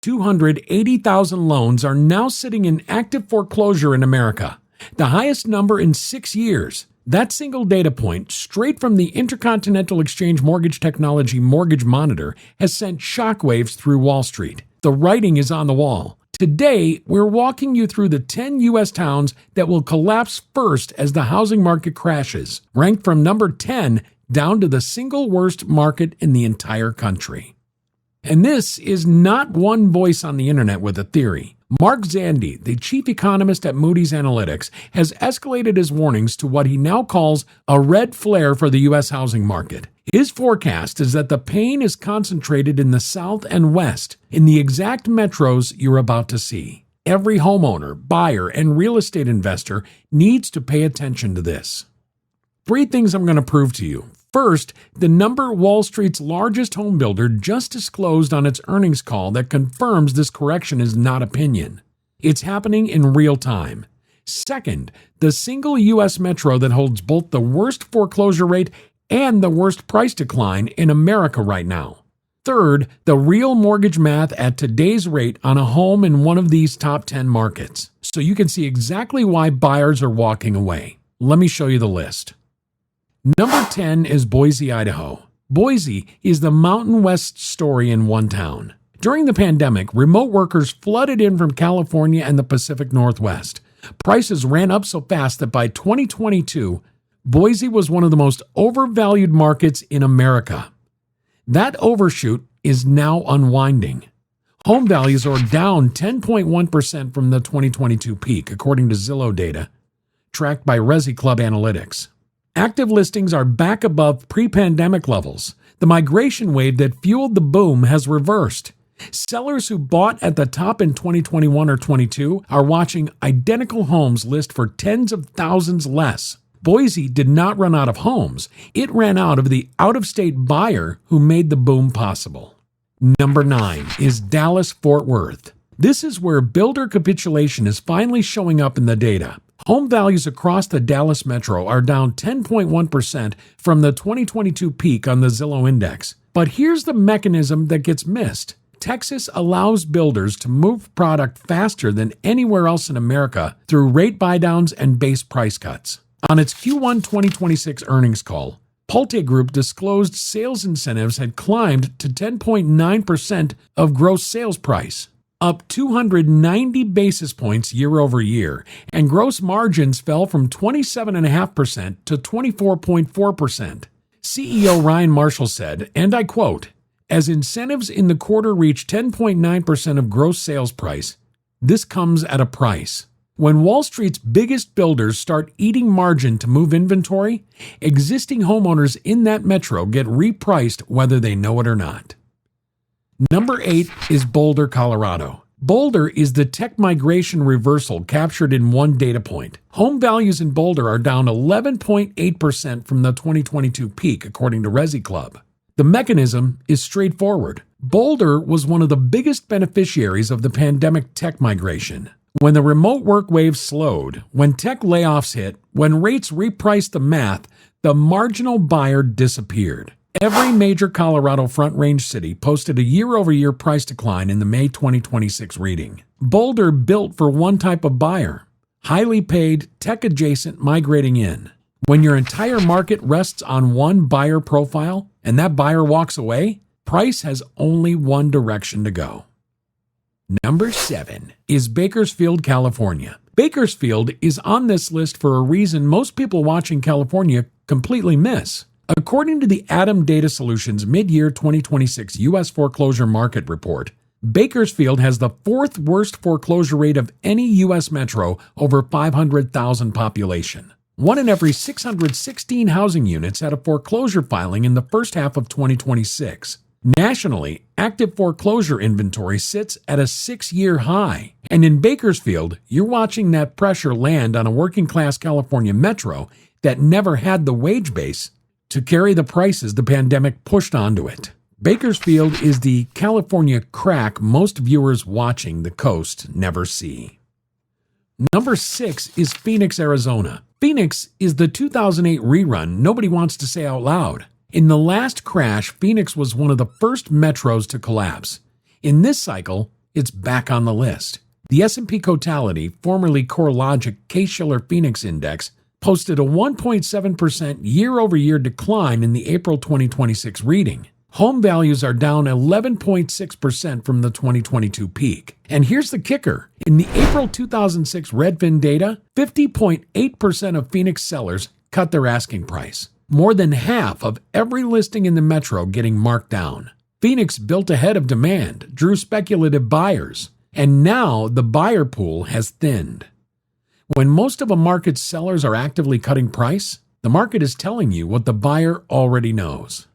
280,000 loans are now sitting in active foreclosure in America, the highest number in 6 years. That single data point, straight from the Intercontinental Exchange Mortgage Technology Mortgage Monitor, has sent shockwaves through Wall Street. The writing is on the wall. Today, we're walking you through the 10 U.S. towns that will collapse first as the housing market crashes, ranked from number 10 down to the single worst market in the entire country. And this is not one voice on the internet with a theory. Mark Zandi, the chief economist at Moody's Analytics, has escalated his warnings to what he now calls a red flare for the U.S. housing market. His forecast is that the pain is concentrated in the South and West, in the exact metros you're about to see. Every homeowner, buyer, and real estate investor needs to pay attention to this. 3 things I'm going to prove to you. First, the number Wall Street's largest homebuilder just disclosed on its earnings call that confirms this correction is not opinion. It's happening in real time. Second, the single U.S. metro that holds both the worst foreclosure rate and the worst price decline in America right now. Third, the real mortgage math at today's rate on a home in one of these top 10 markets, so you can see exactly why buyers are walking away. Let me show you the list. Number 10 is Boise, Idaho. Boise is the Mountain West story in one town. During the pandemic, remote workers flooded in from California and the Pacific Northwest. Prices ran up so fast that by 2022, Boise was one of the most overvalued markets in America. That overshoot is now unwinding. Home values are down 10.1% from the 2022 peak, according to Zillow data, tracked by Resi Club Analytics. Active listings are back above pre-pandemic levels. The migration wave that fueled the boom has reversed. Sellers who bought at the top in 2021 or 22 are watching identical homes list for tens of thousands less. Boise did not run out of homes. It ran out of the out-of-state buyer who made the boom possible. Number 9 is Dallas-Fort Worth. This is where builder capitulation is finally showing up in the data. Home values across the Dallas metro are down 10.1% from the 2022 peak on the Zillow index. But here's the mechanism that gets missed. Texas allows builders to move product faster than anywhere else in America through rate buydowns and base price cuts. On its Q1 2026 earnings call, Punta Group disclosed sales incentives had climbed to 10.9% of gross sales price, up 290 basis points year over year, and gross margins fell from 27.5% to 24.4%. CEO Ryan Marshall said, and I quote, "As incentives in the quarter reach 10.9% of gross sales price, this comes at a price. When Wall Street's biggest builders start eating margin to move inventory, existing homeowners in that metro get repriced whether they know it or not." Number 8 is Boulder, Colorado. Boulder is the tech migration reversal captured in one data point. Home values in Boulder are down 11.8% from the 2022 peak, according to Resi Club. The mechanism is straightforward. Boulder was one of the biggest beneficiaries of the pandemic tech migration. When the remote work wave slowed, when tech layoffs hit, when rates repriced the math, the marginal buyer disappeared. Every major Colorado Front Range city posted a year-over-year price decline in the May 2026 reading. Boulder built for one type of buyer, highly paid, tech-adjacent migrating in. When your entire market rests on one buyer profile and that buyer walks away, price has only one direction to go. Number 7 is Bakersfield, California. Bakersfield is on this list for a reason most people watching California completely miss. According to the Adam Data Solutions mid-year 2026 U.S. foreclosure market report, Bakersfield has the 4th worst foreclosure rate of any U.S. metro over 500,000 population. 1 in every 616 housing units had a foreclosure filing in the first half of 2026. Nationally, active foreclosure inventory sits at a 6-year high. And in Bakersfield, you're watching that pressure land on a working-class California metro that never had the wage base to carry the prices the pandemic pushed onto it. Bakersfield is the California crack most viewers watching the coast never see. Number 6 is Phoenix, Arizona. Phoenix is the 2008 rerun nobody wants to say out loud. In the last crash, Phoenix was one of the first metros to collapse. In this cycle, it's back on the list. The S&P Totality, formerly CoreLogic Case-Shiller Phoenix Index, posted a 1.7% year-over-year decline in the April 2026 reading. Home values are down 11.6% from the 2022 peak. And here's the kicker. In the April 2006 Redfin data, 50.8% of Phoenix sellers cut their asking price. More than half of every listing in the metro getting marked down. Phoenix built ahead of demand, drew speculative buyers, and now the buyer pool has thinned. When most of a market's sellers are actively cutting price, the market is telling you what the buyer already knows.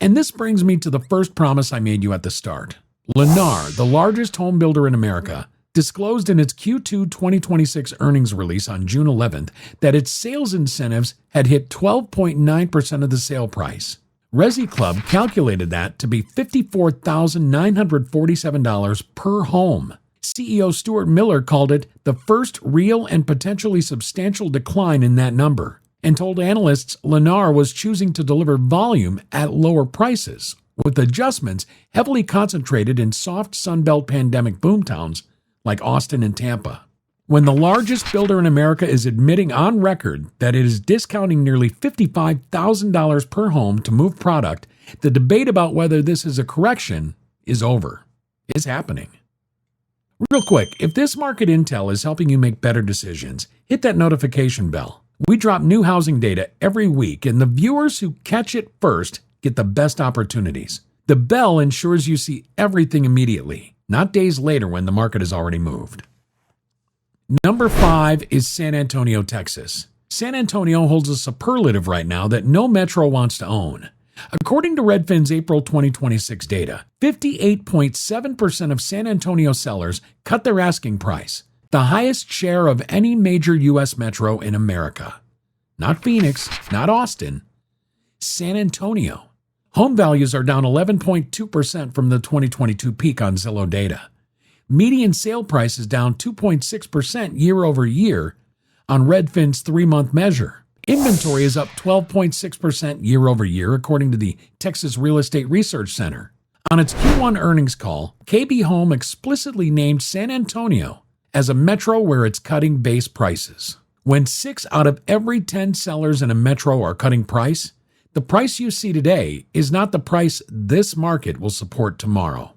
And this brings me to the first promise I made you at the start. Lennar, the largest home builder in America, disclosed in its Q2 2026 earnings release on June 11th that its sales incentives had hit 12.9% of the sale price. Resi Club calculated that to be $54,947 per home. CEO Stuart Miller called it the first real and potentially substantial decline in that number, and told analysts Lennar was choosing to deliver volume at lower prices, with adjustments heavily concentrated in soft Sunbelt pandemic boomtowns like Austin and Tampa. When the largest builder in America is admitting on record that it is discounting nearly $55,000 per home to move product, the debate about whether this is a correction is over. It's happening. Real quick, if this market intel is helping you make better decisions, hit that notification bell. We drop new housing data every week, and the viewers who catch it first get the best opportunities. The bell ensures you see everything immediately, not days later when the market has already moved. Number 5 is San Antonio, Texas. San Antonio holds a superlative right now that no metro wants to own. According to Redfin's April 2026 data, 58.7% of San Antonio sellers cut their asking price, the highest share of any major U.S. metro in America. Not Phoenix, not Austin, San Antonio. Home values are down 11.2% from the 2022 peak on Zillow data. Median sale price is down 2.6% year over year on Redfin's 3-month measure. Inventory is up 12.6% year over year, according to the Texas Real Estate Research Center. On its Q1 earnings call, KB Home explicitly named San Antonio as a metro where it's cutting base prices. When 6 out of every 10 sellers in a metro are cutting price, the price you see today is not the price this market will support tomorrow.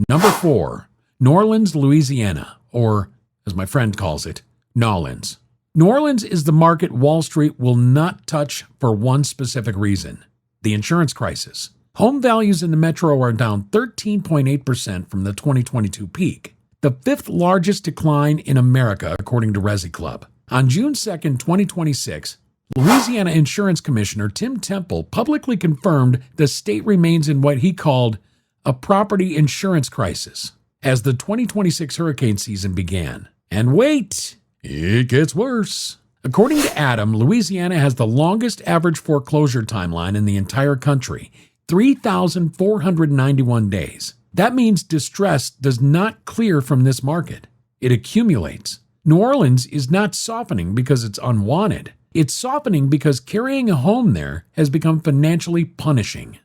Number 4, New Orleans, Louisiana, or as my friend calls it, Nolans. New Orleans is the market Wall Street will not touch for one specific reason: the insurance crisis. Home values in the metro are down 13.8% from the 2022 peak, the 5th largest decline in America, according to Resi Club. On June 2, 2026, Louisiana Insurance Commissioner Tim Temple publicly confirmed the state remains in what he called a property insurance crisis as the 2026 hurricane season began. And wait, it gets worse. According to Adam, Louisiana has the longest average foreclosure timeline in the entire country, 3,491 days. That means distress does not clear from this market. It accumulates. New Orleans is not softening because it's unwanted. It's softening because carrying a home there has become financially punishing.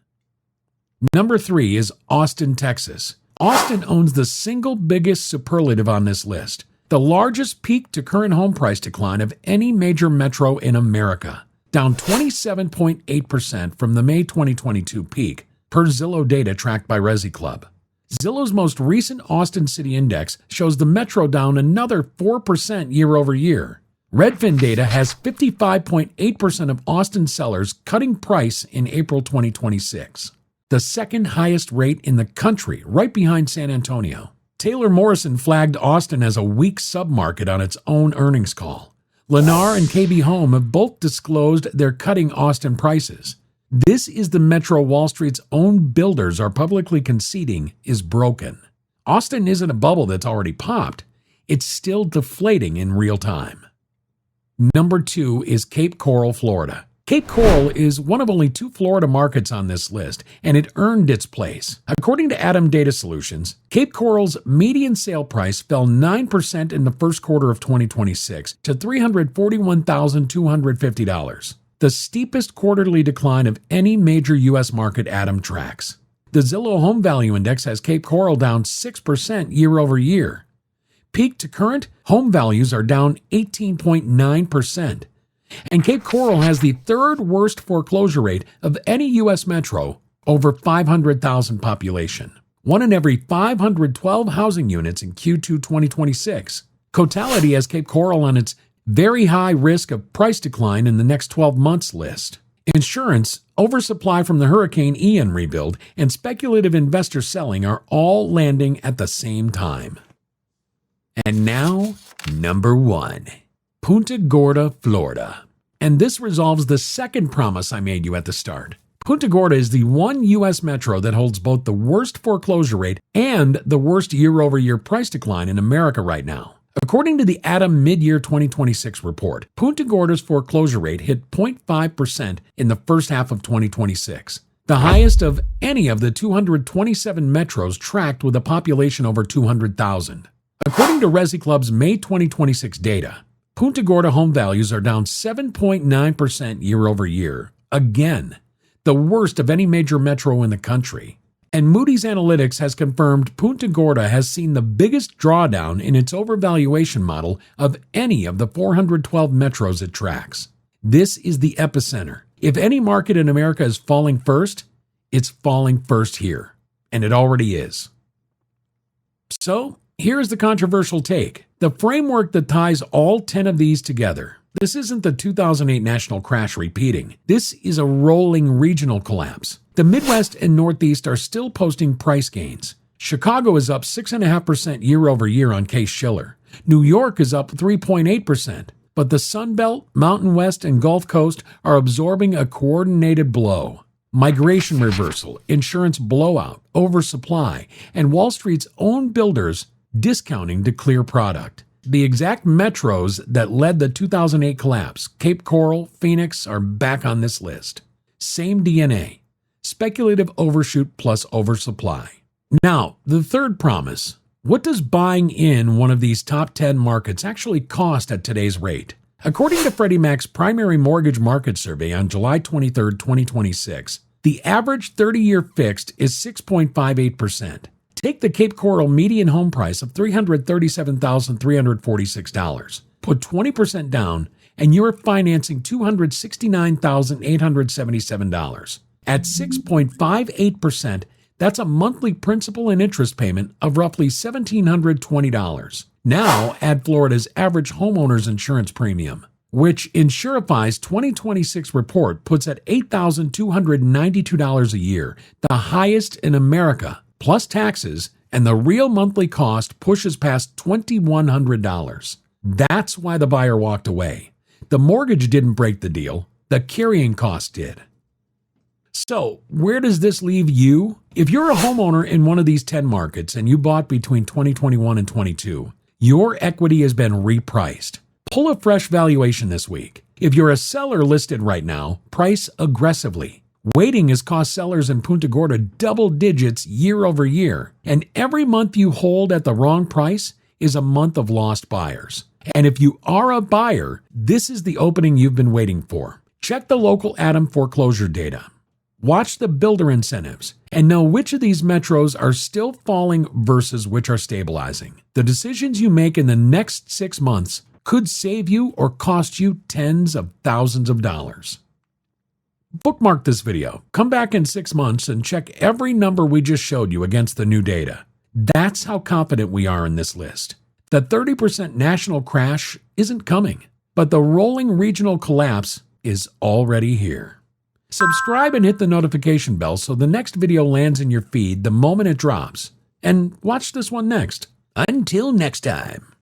Number 3 is Austin, Texas. Austin owns the single biggest superlative on this list, the largest peak to current home price decline of any major metro in America, down 27.8% from the May 2022 peak, per Zillow data tracked by Resi Club. Zillow's most recent Austin City Index shows the metro down another 4% year over year. Redfin data has 55.8% of Austin sellers cutting price in April 2026, the second highest rate in the country, right behind San Antonio. Taylor Morrison flagged Austin as a weak submarket on its own earnings call. Lennar and KB Home have both disclosed they're cutting Austin prices. This is the metro Wall Street's own builders are publicly conceding is broken. Austin isn't a bubble that's already popped. It's still deflating in real time. Number 2 is Cape Coral, Florida. Cape Coral is one of only 2 Florida markets on this list, and it earned its place. According to Adam Data Solutions, Cape Coral's median sale price fell 9% in the first quarter of 2026 to $341,250, the steepest quarterly decline of any major U.S. market Adam tracks. The Zillow Home Value Index has Cape Coral down 6% year over year. Peak to current, home values are down 18.9%. And Cape Coral has the third worst foreclosure rate of any U.S. metro over 500,000 population. 1 in every 512 housing units in Q2 2026. Cotality has Cape Coral on its very high risk of price decline in the next 12 months list. Insurance, oversupply from the Hurricane Ian rebuild, and speculative investor selling are all landing at the same time. And now, number 1. Punta Gorda, Florida. And this resolves the second promise I made you at the start. Punta Gorda is the one U.S. metro that holds both the worst foreclosure rate and the worst year-over-year price decline in America right now. According to the ATTOM mid-year 2026 report, Punta Gorda's foreclosure rate hit 0.5% in the first half of 2026, the highest of any of the 227 metros tracked with a population over 200,000. According to Resi Club's May 2026 data, Punta Gorda home values are down 7.9% year over year, again, the worst of any major metro in the country. And Moody's Analytics has confirmed Punta Gorda has seen the biggest drawdown in its overvaluation model of any of the 412 metros it tracks. This is the epicenter. If any market in America is falling first, it's falling first here. And it already is. So, here's the controversial take. The framework that ties all 10 of these together. This isn't the 2008 national crash repeating. This is a rolling regional collapse. The Midwest and Northeast are still posting price gains. Chicago is up 6.5% year over year on Case-Shiller. New York is up 3.8%. But the Sun Belt, Mountain West, and Gulf Coast are absorbing a coordinated blow. Migration reversal, insurance blowout, oversupply, and Wall Street's own builders discounting to clear product. The exact metros that led the 2008 collapse, Cape Coral, Phoenix, are back on this list. Same DNA. Speculative overshoot plus oversupply. Now, the third promise. What does buying in one of these top 10 markets actually cost at today's rate? According to Freddie Mac's primary mortgage market survey on July 23, 2026, the average 30-year fixed is 6.58%. Take the Cape Coral median home price of $337,346. Put 20% down, and you're financing $269,877. At 6.58%, that's a monthly principal and interest payment of roughly $1,720. Now add Florida's average homeowner's insurance premium, which Insurify's 2026 report puts at $8,292 a year, the highest in America, plus taxes, and the real monthly cost pushes past $2,100. That's why the buyer walked away. The mortgage didn't break the deal, the carrying cost did. So, where does this leave you? If you're a homeowner in one of these 10 markets and you bought between 2021 and 22, your equity has been repriced. Pull a fresh valuation this week. If you're a seller listed right now, price aggressively. Waiting has cost sellers in Punta Gorda double digits year over year, and every month you hold at the wrong price is a month of lost buyers. And if you are a buyer, this is the opening you've been waiting for. Check the local ATTOM foreclosure data. Watch the builder incentives and know which of these metros are still falling versus which are stabilizing. The decisions you make in the next 6 months could save you or cost you tens of thousands of dollars. Bookmark this video. Come back in 6 months and check every number we just showed you against the new data. That's how confident we are in this list. The 30% national crash isn't coming, but the rolling regional collapse is already here. Subscribe and hit the notification bell so the next video lands in your feed the moment it drops. And watch this one next. Until next time.